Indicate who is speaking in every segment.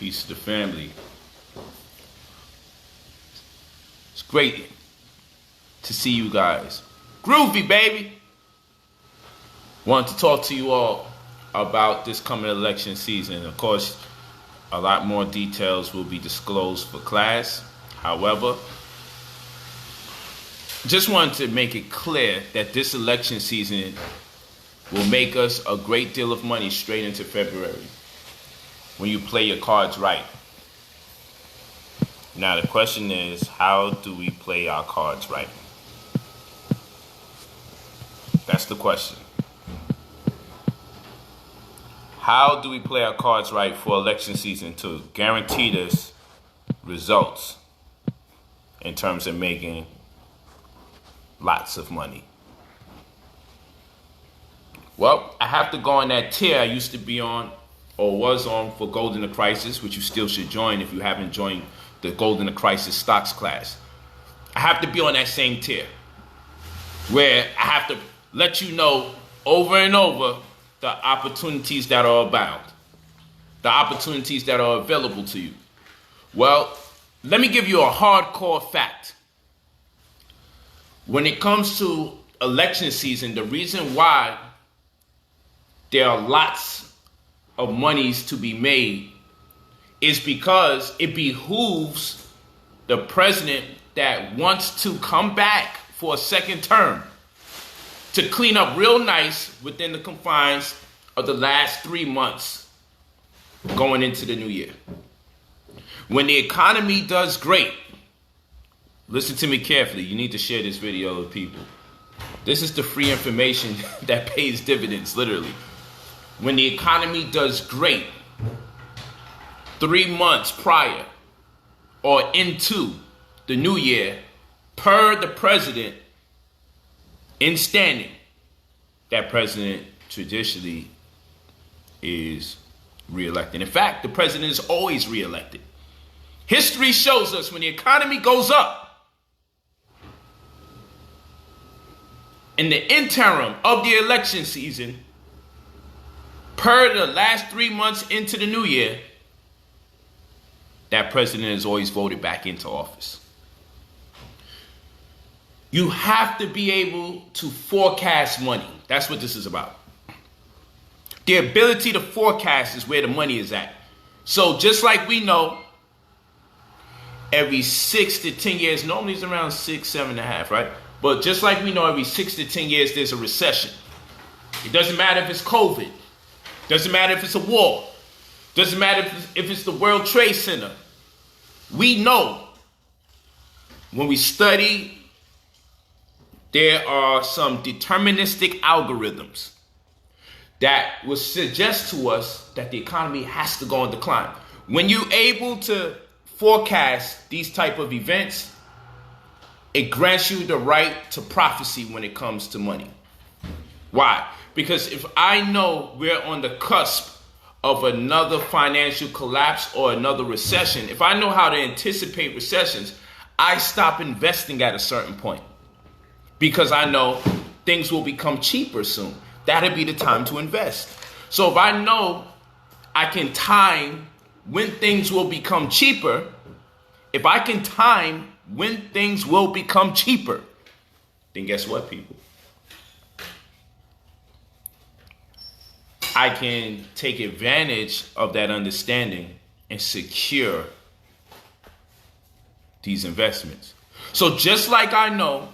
Speaker 1: Peace to the family. It's great to see you guys. Groovy, baby. Want to talk to you all about this coming election season. Of course, a lot more details will be disclosed for class. However, just wanted to make it clear that this election season will make us a great deal of money straight into February when you play your cards right. Now the question is, how do we play our cards right? That's the question. How do we play our cards right for election season to guarantee us results in terms of making lots of money? Well, I have to go on that tier I used to be on or was on for Gold in the Crisis, which you still should join if you haven't joined the Gold in the Crisis stocks class. I have to be on that same tier where I have to let you know over and over the opportunities that are abound, the opportunities that are available to you. Well, let me give you a hardcore fact. When it comes to election season, the reason why there are lots of monies to be made is because it behooves the president that wants to come back for a second term to clean up real nice within the confines of the last 3 months going into the new year. When the economy does great, listen to me carefully. You need to share this video with people. This is the free information that pays dividends, literally. When the economy does great, 3 months prior or into the new year, per the president in standing, that president traditionally is reelected. In fact, the president is always reelected. History shows us when the economy goes up, in the interim of the election season, per the last 3 months into the new year, that president is always voted back into office. You have to be able to forecast money. That's what this is about. The ability to forecast is where the money is at. So just like we know, every 6 to 10 years, normally it's around 6, 7.5, right? But just like we know, every 6 to 10 years, there's a recession. It doesn't matter if it's COVID. Doesn't matter if it's a war. Doesn't matter if it's the World Trade Center. We know when we study, there are some deterministic algorithms that will suggest to us that the economy has to go on decline. When you're able to forecast these type of events, it grants you the right to prophecy when it comes to money. Why? Because if I know we're on the cusp of another financial collapse or another recession, if I know how to anticipate recessions, I stop investing at a certain point because I know things will become cheaper soon. That'll be the time to invest. So if I know I can time when things will become cheaper, if I can time when things will become cheaper, then guess what, people? I can take advantage of that understanding and secure these investments. So just like I know,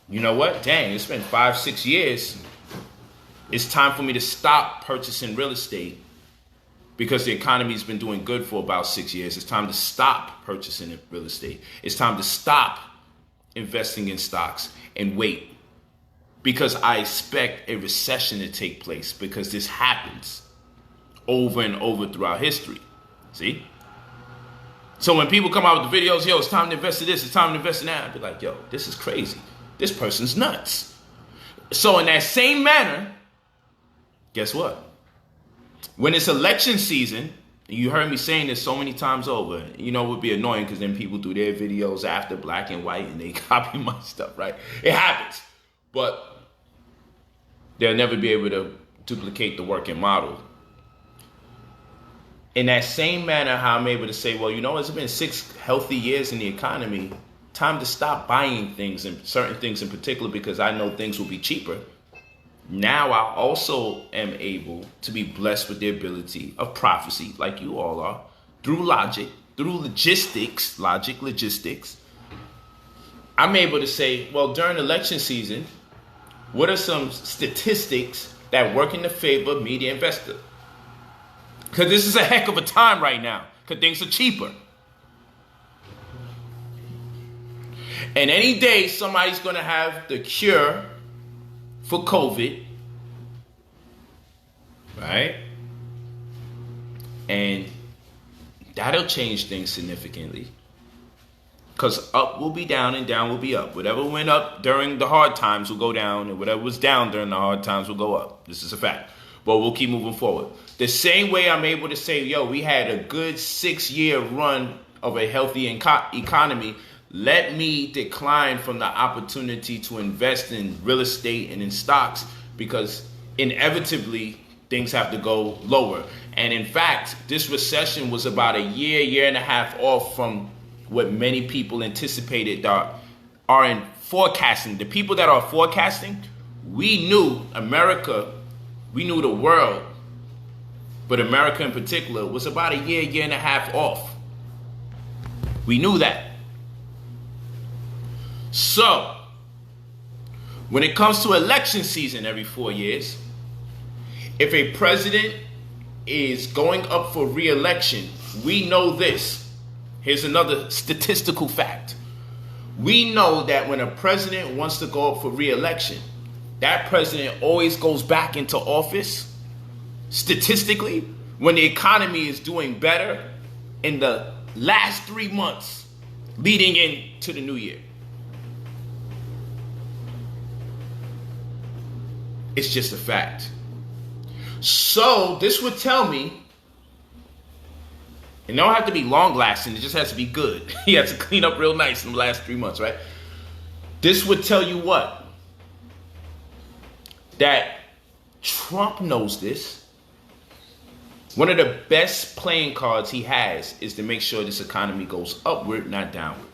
Speaker 1: you know what? Dang, it's been 5, 6 years. It's time for me to stop purchasing real estate because the economy's been doing good for about 6 years. It's time to stop purchasing real estate. It's time to stop investing in stocks and wait. Because I expect a recession to take place because this happens over and over throughout history. See? So when people come out with the videos, yo, it's time to invest in this, it's time to invest in that, I'd be like, yo, this is crazy. This person's nuts. So in that same manner, guess what? When it's election season, you heard me saying this so many times over, you know, it would be annoying because then people do their videos after black and white and they copy my stuff, right? It happens. But they'll never be able to duplicate the working model. In that same manner, how I'm able to say, well, it's been 6 healthy years in the economy. Time to stop buying things, and certain things in particular, because I know things will be cheaper. Now I also am able to be blessed with the ability of prophecy, like you all are, through logic, through logistics. I'm able to say, well, during election season, what are some statistics that work in the favor of me, the investor? Because this is a heck of a time right now, because things are cheaper. And any day, somebody's going to have the cure for COVID, right? And that'll change things significantly. Because up will be down and down will be up. Whatever went up during the hard times will go down, and whatever was down during the hard times will go up. This is a fact. But we'll keep moving forward. The same way I'm able to say, we had a good 6-year run of a healthy economy. Let me decline from the opportunity to invest in real estate and in stocks, because inevitably things have to go lower. And in fact, this recession was about a year and a half off from what many people anticipated are in forecasting. The people that are forecasting, we knew America, we knew the world, but America in particular was about a year and a half off. We knew that. So, when it comes to election season every 4 years, if a president is going up for re-election, we know this. Here's another statistical fact. We know that when a president wants to go up for re-election, that president always goes back into office, statistically, when the economy is doing better in the last 3 months leading into the new year. It's just a fact. So this would tell me, it don't have to be long lasting, it just has to be good. He has to clean up real nice in the last 3 months, right? This would tell you what? That Trump knows this. One of the best playing cards he has is to make sure this economy goes upward, not downward.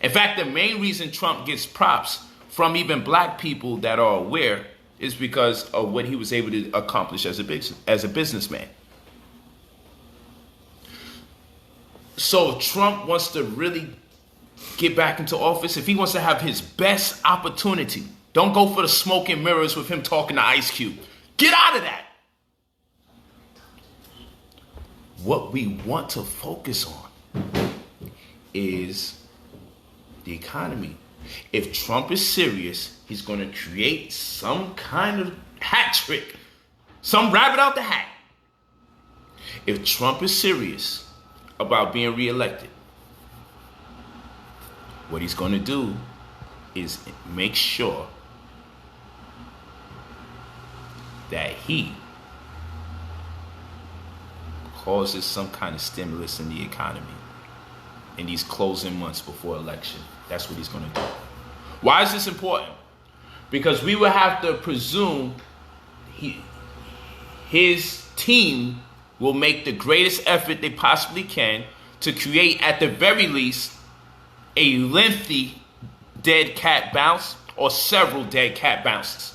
Speaker 1: In fact, the main reason Trump gets props from even black people that are aware is because of what he was able to accomplish as a businessman. So if Trump wants to really get back into office, if he wants to have his best opportunity, don't go for the smoke and mirrors with him talking to Ice Cube. Get out of that. What we want to focus on is the economy. If Trump is serious, he's going to create some kind of hat trick, some rabbit out the hat. If Trump is serious about being reelected, what he's going to do is make sure that he causes some kind of stimulus in the economy in these closing months before election. That's what he's going to do. Why is this important? Because we will have to presume his team will make the greatest effort they possibly can to create, at the very least, a lengthy dead cat bounce or several dead cat bounces.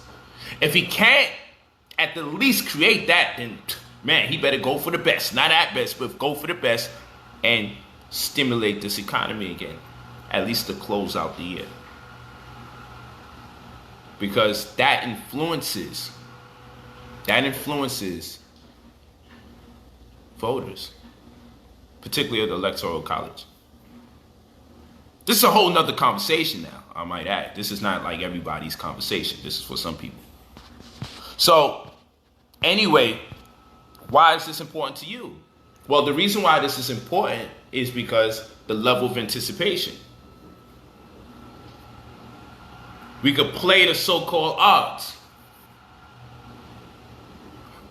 Speaker 1: If he can't at the least create that, then man, he better go for the best. Not at best, but go for the best and stimulate this economy again, at least to close out the year. Because that influences voters, particularly at the Electoral College. This is a whole nother conversation now, I might add. This is not like everybody's conversation. This is for some people. So, anyway, why is this important to you? Well, the reason why this is important is because the level of anticipation. We could play the so-called odds.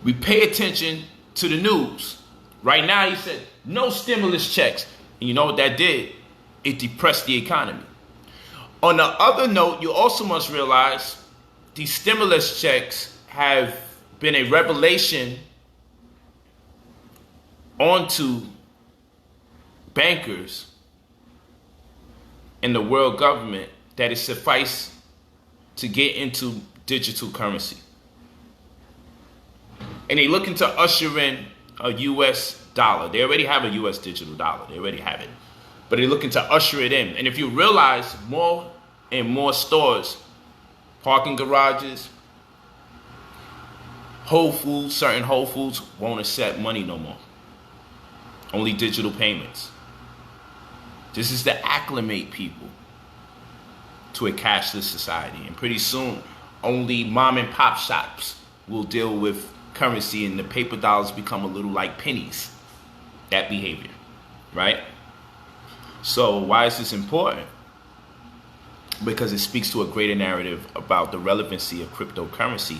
Speaker 1: We pay attention to the news. Right now, he said, no stimulus checks. And you know what that did? It depressed the economy. On the other note, you also must realize these stimulus checks have been a revelation onto bankers and the world government that it suffice to get into digital currency. And they're looking to usher in a US dollar. They already have a US digital dollar. They already have it. But they're looking to usher it in. And if you realize, more and more stores, parking garages, Whole Foods, certain Whole Foods won't accept money no more. Only digital payments. This is to acclimate people to a cashless society. And pretty soon, only mom and pop shops will deal with currency, and the paper dollars become a little like pennies. That behavior, right? So why is this important? Because it speaks to a greater narrative about the relevancy of cryptocurrency.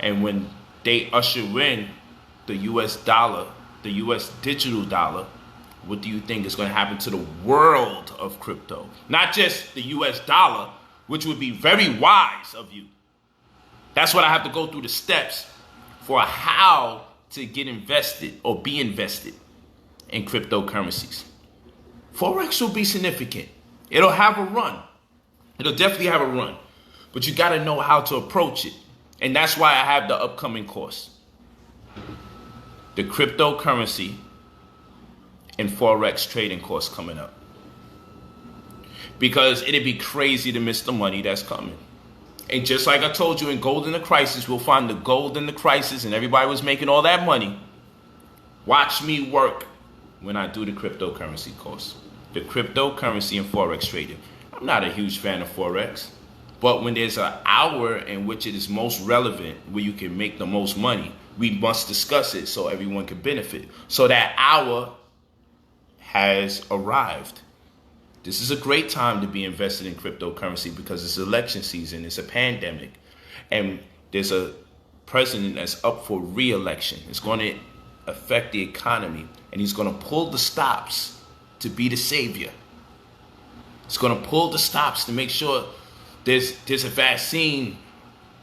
Speaker 1: And when they usher in the US dollar, the US digital dollar, what do you think is going to happen to the world of crypto? Not just the US dollar, which would be very wise of you. That's what I have to go through the steps for how to get invested or be invested in cryptocurrencies. Forex will be significant. It'll have a run. It'll definitely have a run. But you got to know how to approach it. And that's why I have the upcoming course. The cryptocurrency and Forex trading course coming up. Because it'd be crazy to miss the money that's coming. And just like I told you, in gold in the crisis, we'll find the gold in the crisis and everybody was making all that money. Watch me work when I do the cryptocurrency course. The cryptocurrency and Forex trading. I'm not a huge fan of Forex. But when there's an hour in which it is most relevant, where you can make the most money, we must discuss it so everyone can benefit. So that hour has arrived. This is a great time to be invested in cryptocurrency because it's election season, it's a pandemic, and there's a president that's up for re-election. It's going to affect the economy, and he's going to pull the stops to be the savior. It's going to pull the stops to make sure there's a vaccine,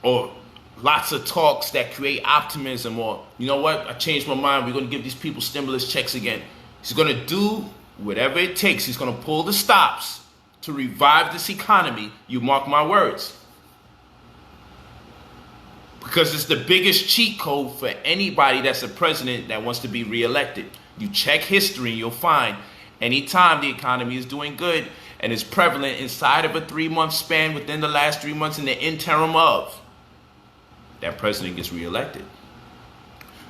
Speaker 1: or lots of talks that create optimism, or, you know what, I changed my mind, we're going to give these people stimulus checks again. He's going to do whatever it takes. He's going to pull the stops to revive this economy. You mark my words. Because it's the biggest cheat code for anybody that's a president that wants to be reelected. You check history and you'll find anytime the economy is doing good and is prevalent inside of a 3-month span within the last 3 months in the interim of, that president gets reelected.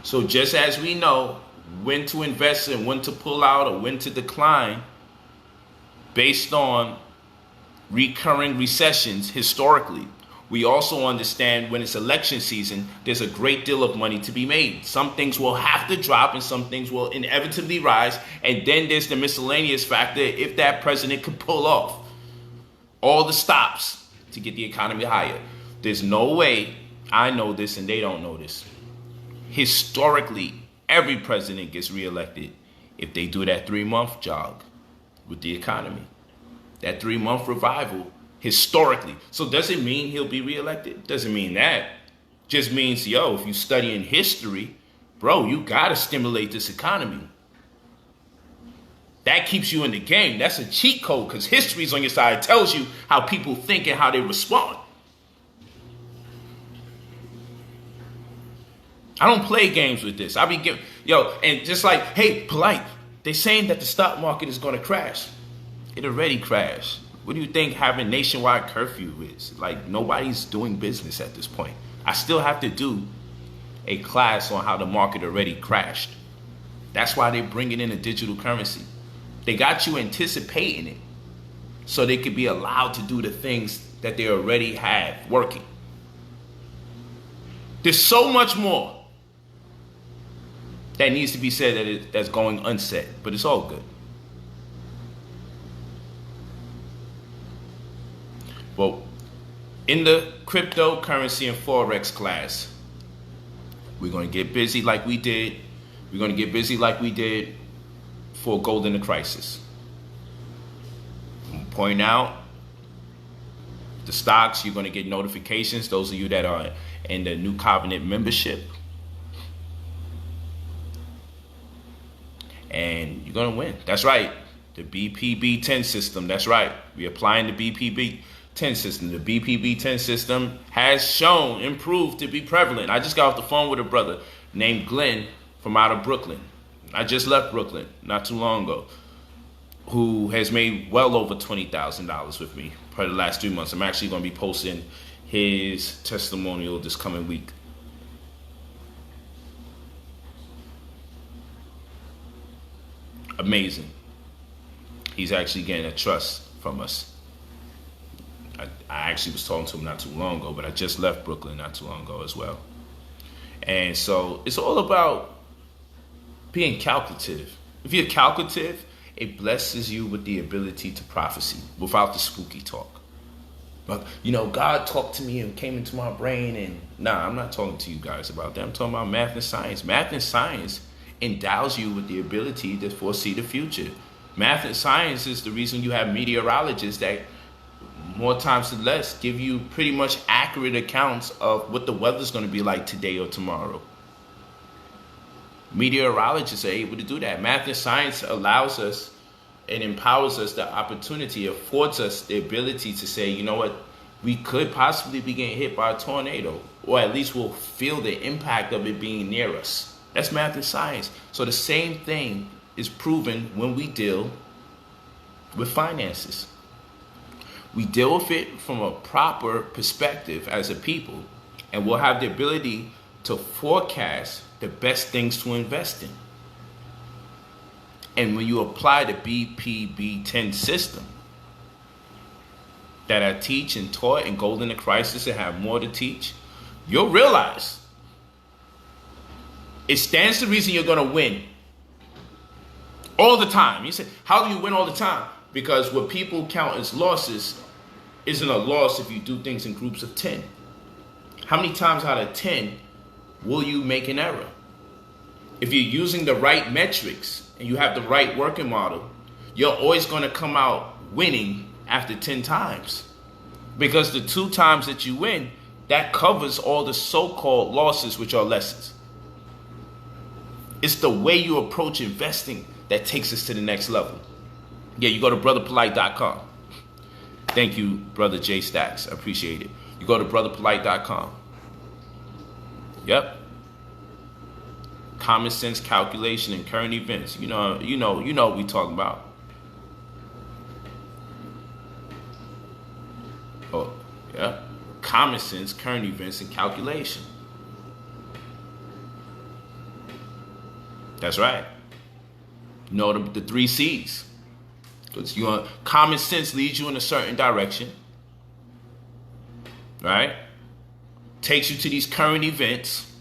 Speaker 1: So just as we know when to invest and when to pull out or when to decline based on recurring recessions historically, we also understand when it's election season, there's a great deal of money to be made. Some things will have to drop and some things will inevitably rise. And then there's the miscellaneous factor if that president could pull off all the stops to get the economy higher. There's no way, I know this and they don't know this. Historically, every president gets reelected if they do that 3-month jog with the economy. That 3-month revival, historically. So does it mean he'll be reelected? Doesn't mean that. Just means, if you study in history, bro, you gotta stimulate this economy. That keeps you in the game. That's a cheat code because history's on your side. It tells you how people think and how they respond. I don't play games with this. I be giving, and just like, hey, Polight, they saying that the stock market is going to crash. It already crashed. What do you think having nationwide curfew is? Like, nobody's doing business at this point. I still have to do a class on how the market already crashed. That's why they're bringing in a digital currency. They got you anticipating it so they could be allowed to do the things that they already have working. There's so much more that needs to be said that's going unsaid, but it's all good. Well, in the cryptocurrency and Forex class, we're going to get busy like we did. We're going to get busy like we did for gold in the crisis. I'm going to point out the stocks. You're going to get notifications. Those of you that are in the New Covenant membership. and you're going to win. That's right. The BPB-10 system. That's right. We're applying the BPB-10 system. The BPB-10 system has shown, improved to be prevalent. I just got off the phone with a brother named Glenn from out of Brooklyn. I just left Brooklyn not too long ago, who has made well over $20,000 with me for the last 3 months. I'm actually going to be posting his testimonial this coming week. Amazing. He's actually getting a trust from us. I actually was talking to him not too long ago, but I just left Brooklyn not too long ago as well. And so it's all about being calculative. If you're calculative, it blesses you with the ability to prophecy without the spooky talk. But, God talked to me and came into my brain. And I'm not talking to you guys about that. I'm talking about math and science. Math and science endows you with the ability to foresee the future. Math and science is the reason you have meteorologists that more times than less give you pretty much accurate accounts of what the weather's going to be like today or tomorrow. Meteorologists are able to do that. Math and science allows us and empowers us the opportunity, affords us the ability to say, you know what, we could possibly be getting hit by a tornado, or at least we'll feel the impact of it being near us. That's math and science. So the same thing is proven when we deal with finances. We deal with it from a proper perspective as a people, and we'll have the ability to forecast the best things to invest in. And when you apply the BPB-10 system that I teach and taught in Gold in the Crisis and have more to teach, you'll realize it stands to reason you're going to win all the time. You say, how do you win all the time? Because what people count as losses isn't a loss if you do things in groups of 10. How many times out of 10 will you make an error? If you're using the right metrics and you have the right working model, you're always going to come out winning after 10 times. Because the 2 times that you win, that covers all the so-called losses, which are lessons. It's the way you approach investing that takes us to the next level. Yeah, you go to brotherpolight.com. Thank you, Brother J Stacks. I appreciate it. You go to brotherpolight.com. Yep. Common sense calculation and current events. You know what we talking about. Oh, yeah. Common sense, current events, and calculation. That's right. The 3 C's. Because common sense leads you in a certain direction. Right? Takes you to these current events.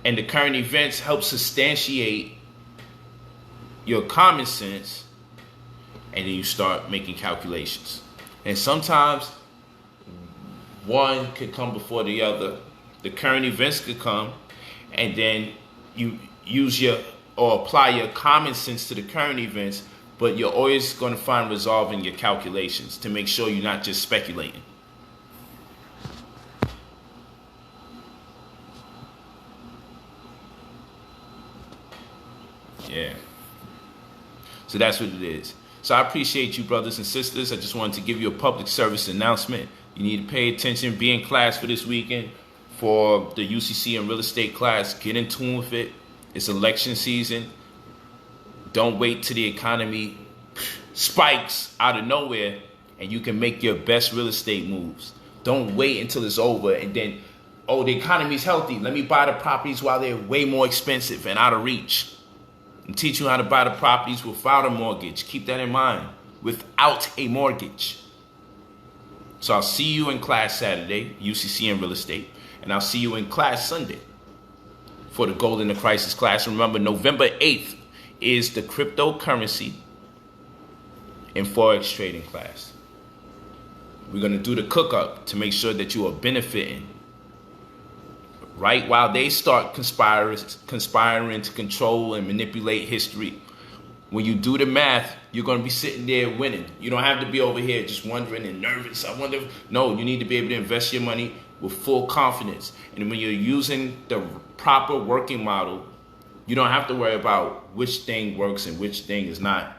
Speaker 1: And the current events help substantiate your common sense. And then you start making calculations. And sometimes one could come before the other. The current events could come. And then you apply your common sense to the current events. But you're always going to find resolve in your calculations to make sure you're not just speculating. Yeah. So that's what it is. So I appreciate you, brothers and sisters. I just wanted to give you a public service announcement. You need to pay attention, be in class for this weekend for the UCC and real estate class. Get in tune with it. It's election season. Don't wait till the economy spikes out of nowhere and you can make your best real estate moves. Don't wait until it's over and then, the economy's healthy. Let me buy the properties while they're way more expensive and out of reach. And teach you how to buy the properties without a mortgage. Keep that in mind. Without a mortgage. So I'll see you in class Saturday, UCC and real estate. And I'll see you in class Sunday for the Gold in the Crisis class. Remember, November 8th is the cryptocurrency and forex trading class. We're going to do the cook-up to make sure that you are benefiting. Right while they start conspiring to control and manipulate history. When you do the math, you're going to be sitting there winning. You don't have to be over here just wondering and nervous. No, you need to be able to invest your money with full confidence. And when you're using the proper working model You don't have to worry about which thing works and which thing is not.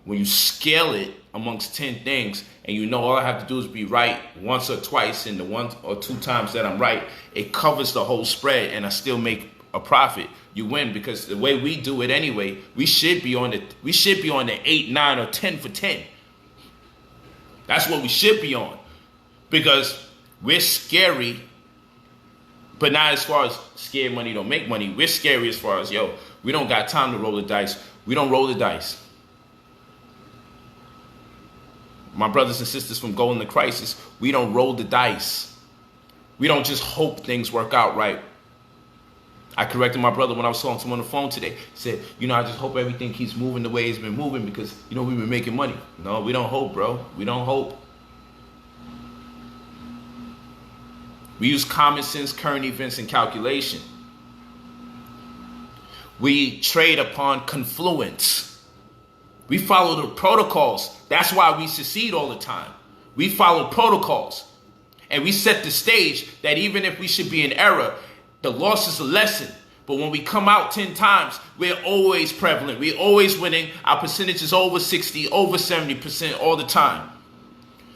Speaker 1: When you scale it amongst 10 things and you know all I have to do is be right once or twice, and the 1 or 2 times that I'm right, it covers the whole spread and I still make a profit. You win, because the way we do it anyway, we should be on the 8, 9, or 10 for 10. That's what we should be on, because we're scary, but not as far as scared money don't make money. We're scary as far as, we don't got time to roll the dice. We don't roll the dice. My brothers and sisters from Golden to Crisis, we don't roll the dice. We don't just hope things work out right. I corrected my brother when I was talking to him on the phone today. He said, I just hope everything keeps moving the way it's been moving, because, we've been making money. No, we don't hope, bro. We don't hope. We use common sense, current events, and calculation. We trade upon confluence. We follow the protocols. That's why we succeed all the time. We follow protocols. And we set the stage that even if we should be in error, the loss is a lesson. But when we come out 10 times, we're always prevalent. We're always winning. Our percentage is over 60, over 70% all the time.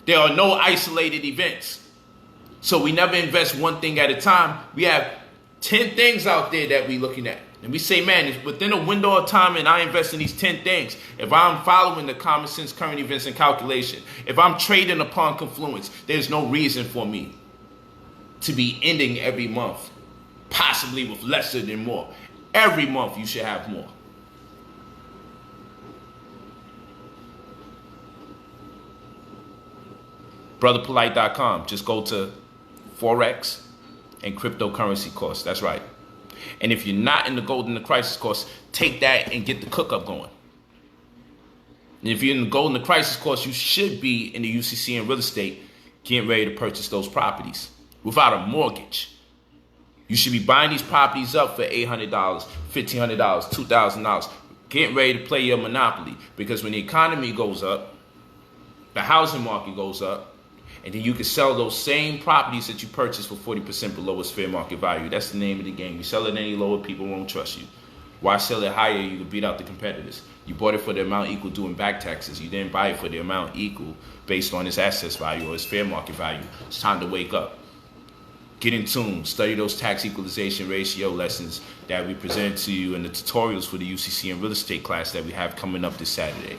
Speaker 1: There are no isolated events. So we never invest one thing at a time. We have 10 things out there that we're looking at. And we say, man, if within a window of time and I invest in these 10 things, if I'm following the common sense, current events, and calculation, if I'm trading upon confluence, there's no reason for me to be ending every month, possibly with lesser than more. Every month you should have more. brotherpolight.com. Just go to Forex and cryptocurrency course. That's right. And if you're not in the Golden to Crisis course, take that and get the cook-up going. And if you're in the Golden to Crisis course, you should be in the UCC and real estate getting ready to purchase those properties without a mortgage. You should be buying these properties up for $800, $1,500, $2,000, getting ready to play your monopoly. Because when the economy goes up, the housing market goes up, and then you can sell those same properties that you purchased for 40% below its fair market value. That's the name of the game. You sell it any lower, people won't trust you. Why sell it higher? You can beat out the competitors. You bought it for the amount equal doing back taxes. You didn't buy it for the amount equal based on its assets value or its fair market value. It's time to wake up. Get in tune. Study those tax equalization ratio lessons that we present to you in the tutorials for the UCC and real estate class that we have coming up this Saturday.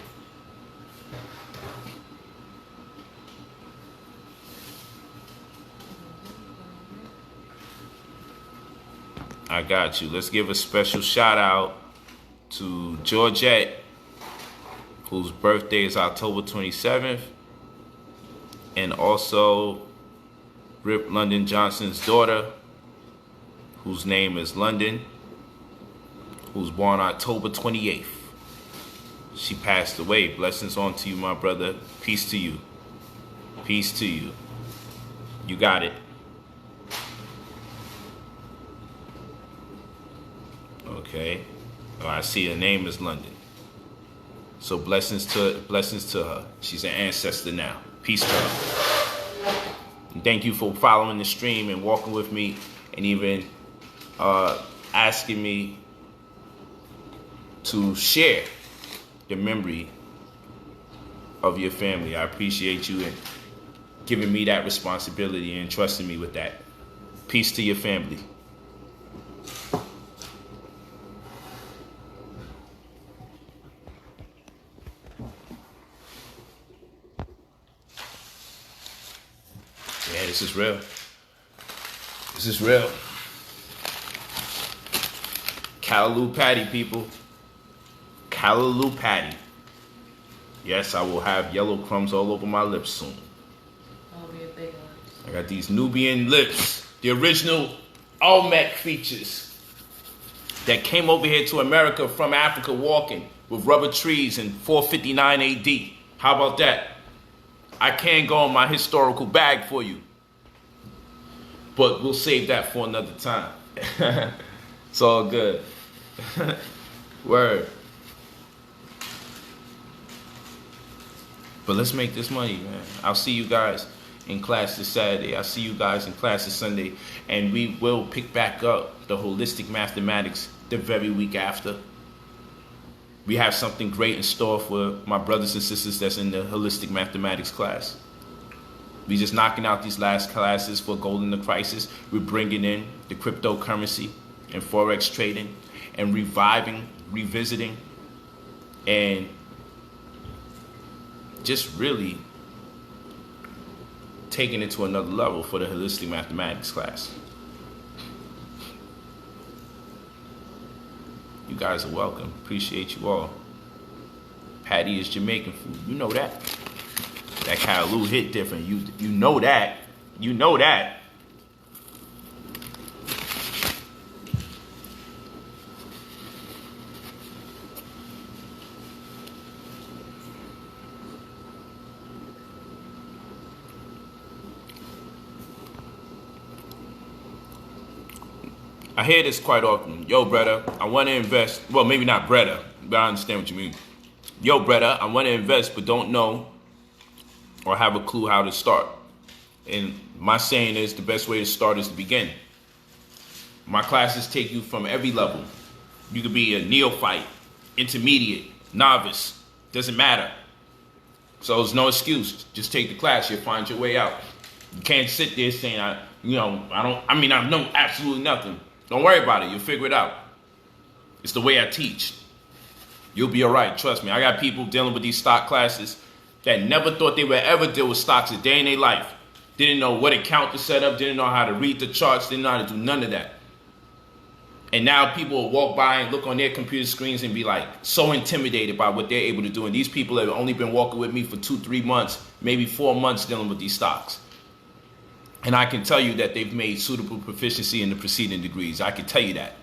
Speaker 1: I got you. Let's give a special shout out to Georgette, whose birthday is October 27th, and also Rip London Johnson's daughter, whose name is London, who's born October 28th. She passed away. Blessings on to you, my brother. Peace to you. Peace to you. You got it. Okay. Oh, I see her name is London. So blessings to her. She's an ancestor now. Peace to her. And thank you for following the stream and walking with me and even asking me to share the memory of your family. I appreciate you and giving me that responsibility and trusting me with that. Peace to your family. Yeah, this is real. This is real. Callaloo patty, people. Callaloo patty. Yes, I will have yellow crumbs all over my lips soon.
Speaker 2: That'll be a big one.
Speaker 1: I got these Nubian lips. The original Olmec features that came over here to America from Africa walking with rubber trees in 459 AD. How about that? I can go on my historical bag for you. But we'll save that for another time. It's all good. Word. But let's make this money, man. I'll see you guys in class this Saturday. I see you guys in class this Sunday. And we will pick back up the holistic mathematics the very week after. We have something great in store for my brothers and sisters that's in the holistic mathematics class. We just knocking out these last classes for gold in the crisis. We're bringing in the cryptocurrency and forex trading and reviving, revisiting, and just really taking it to another level for the holistic mathematics class. You guys are welcome. Appreciate you all. Patty is Jamaican food. You know that. That Callaloo hit different. You know that. You know that. I hear this quite often. Yo, brother, I want to invest. Well, maybe not brother, but I understand what you mean. Yo, brother, I want to invest, but don't know or have a clue how to start. And my saying is the best way to start is to begin. My classes take you from every level. You could be a neophyte, intermediate, novice, doesn't matter. So there's no excuse. Just take the class. You'll find your way out. You can't sit there saying, I know absolutely nothing. Don't worry about it. You'll figure it out. It's the way I teach. You'll be all right. Trust me. I got people dealing with these stock classes that never thought they would ever deal with stocks a day in their life. Didn't know what account to set up. Didn't know how to read the charts. Didn't know how to do none of that. And now people will walk by and look on their computer screens and be like so intimidated by what they're able to do. And these people have only been walking with me for 2-3 months, maybe 4 months dealing with these stocks. And I can tell you that they've made suitable proficiency in the preceding degrees. I can tell you that.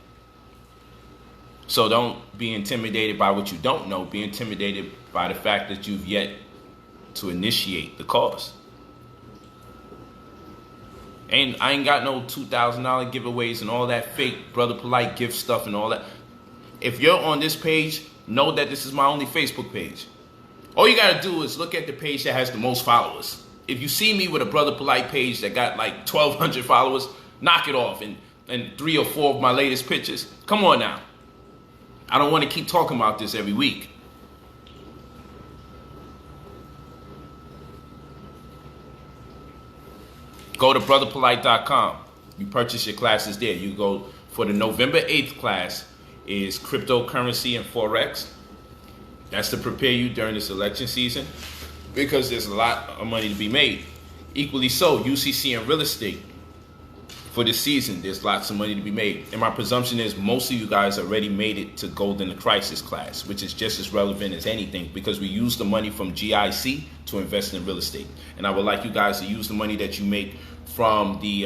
Speaker 1: So don't be intimidated by what you don't know. Be intimidated by the fact that you've yet to initiate the course. And I ain't got no $2,000 giveaways and all that fake Brother Polight gift stuff and all that. If you're on this page, know that this is my only Facebook page. All you got to do is look at the page that has the most followers. If you see me with a Brother Polight page that got like 1,200 followers, knock it off. And 3 or 4 of my latest pictures. Come on now. I don't want to keep talking about this every week. Go to brotherpolight.com. You purchase your classes there. You go for the November 8th class is cryptocurrency and forex. That's to prepare you during this election season because there's a lot of money to be made. Equally so, UCC and real estate. For this season, there's lots of money to be made. And my presumption is most of you guys already made it to Gold in the Crisis class, which is just as relevant as anything because we use the money from GIC to invest in real estate. And I would like you guys to use the money that you make from the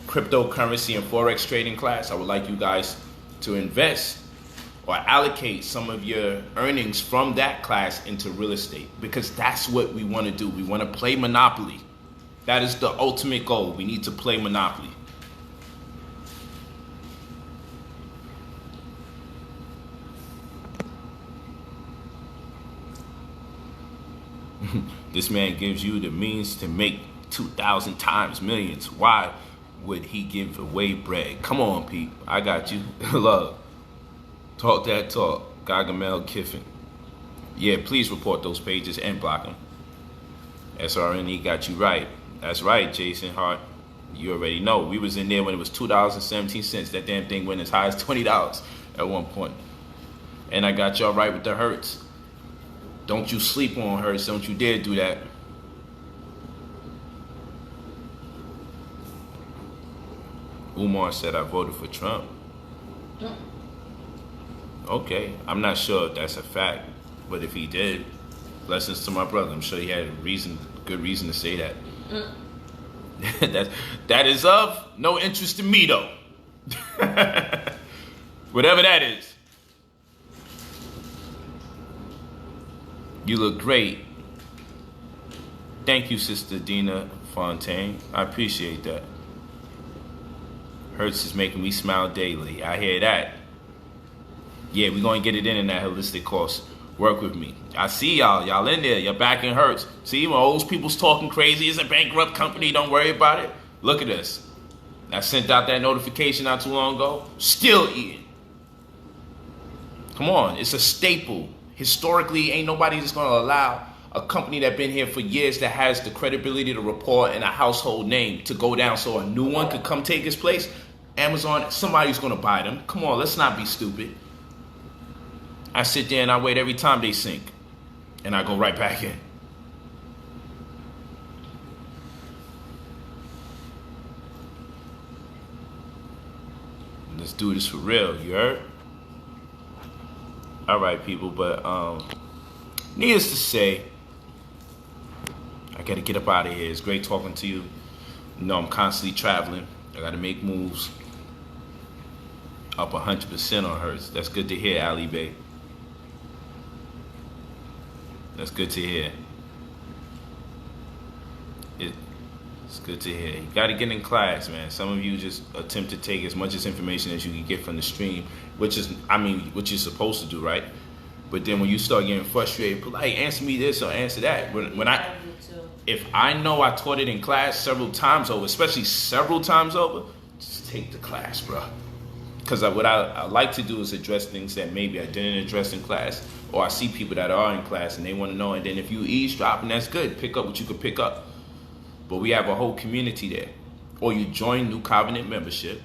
Speaker 1: cryptocurrency and forex trading class. I would like you guys to invest or allocate some of your earnings from that class into real estate because that's what we want to do. We want to play Monopoly. That is the ultimate goal. We need to play Monopoly. This man gives you the means to make 2,000 times millions. Why would he give away bread? Come on, Pete. I got you. Love. Talk that talk. Gargamel Kiffin. Yeah, please report those pages and block them. SRNE got you right. That's right, Jason Hart. You already know. We was in there when it was $2.17. That damn thing went as high as $20 at one point. And I got y'all right with the Hertz. Don't you sleep on Hertz. Don't you dare do that. Umar said I voted for Trump. Okay. I'm not sure if that's a fact. But if he did, blessings to my brother. I'm sure he had a good reason to say that. That is of no interest to me, though. Whatever that is. You look great. Thank you, Sister Dina Fontaine. I appreciate that. Hertz is making me smile daily. I hear that. Yeah, we're going to get it in that holistic course. Work with me. I see y'all. Y'all in there. Your backing hurts. See, when old people's talking crazy, it's a bankrupt company. Don't worry about it. Look at this. I sent out that notification not too long ago. Still eating. Come on. It's a staple. Historically, ain't nobody that's going to allow a company that been here for years that has the credibility to report and a household name to go down so a new one could come take its place. Amazon, somebody's going to buy them. Come on, let's not be stupid. I sit there and I wait every time they sink. And I go right back in. Let's do this for real, you heard? All right, people, but needless to say, I got to get up out of here. It's great talking to you. You know, I'm constantly traveling. I got to make moves. Up 100% on Hertz. That's good to hear, Ali Bay. That's good to hear. It's good to hear. You got to get in class, man. Some of you just attempt to take as much as information as you can get from the stream, which is, what you're supposed to do, right? But then when you start getting frustrated, Polight, answer me this or answer that. If I know I taught it in class several times over, especially several times over, just take the class, bro. Because what I like to do is address things that maybe I didn't address in class, or I see people that are in class and they want to know, and then if you eavesdrop, and that's good, pick up what you could pick up. But we have a whole community there. Or you join New Covenant membership.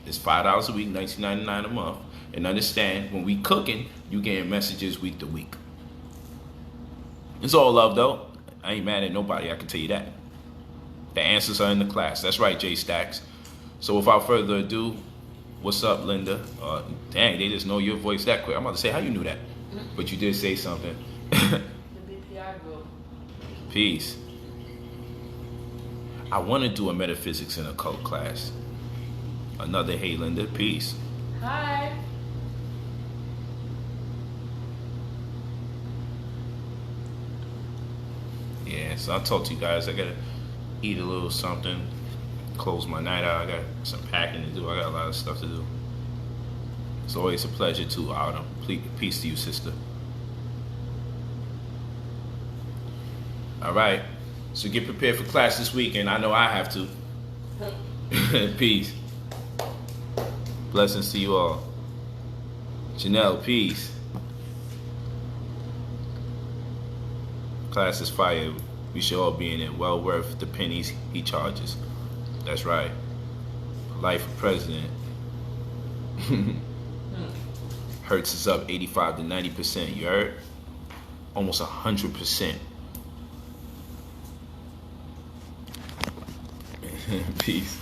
Speaker 1: It's $5 a week, $19.99 a month. And understand, when we cooking, you getting messages week to week. It's all love, though. I ain't mad at nobody, I can tell you that. The answers are in the class. That's right, J Stacks. So without further ado, what's up, Linda? Dang, they just know your voice that quick. I'm about to say, how you knew that? But you did say something.
Speaker 2: The BPI group.
Speaker 1: Peace. I want to do a metaphysics and occult class. Another hey, Linda. Peace.
Speaker 2: Hi.
Speaker 1: Yeah, so I'll talk to you guys. I got to eat a little something. Close my night out. I got some packing to do. I got a lot of stuff to do. It's always a pleasure to Autumn. Peace to you, sister. All right. So get prepared for class this weekend. I know I have to. Peace. Blessings to you all. Janelle, peace. Class is fire. We should all be in it. Well worth the pennies he charges. That's right. Life of president. Hertz is up 85 to 90%. You heard? Almost 100%. Peace.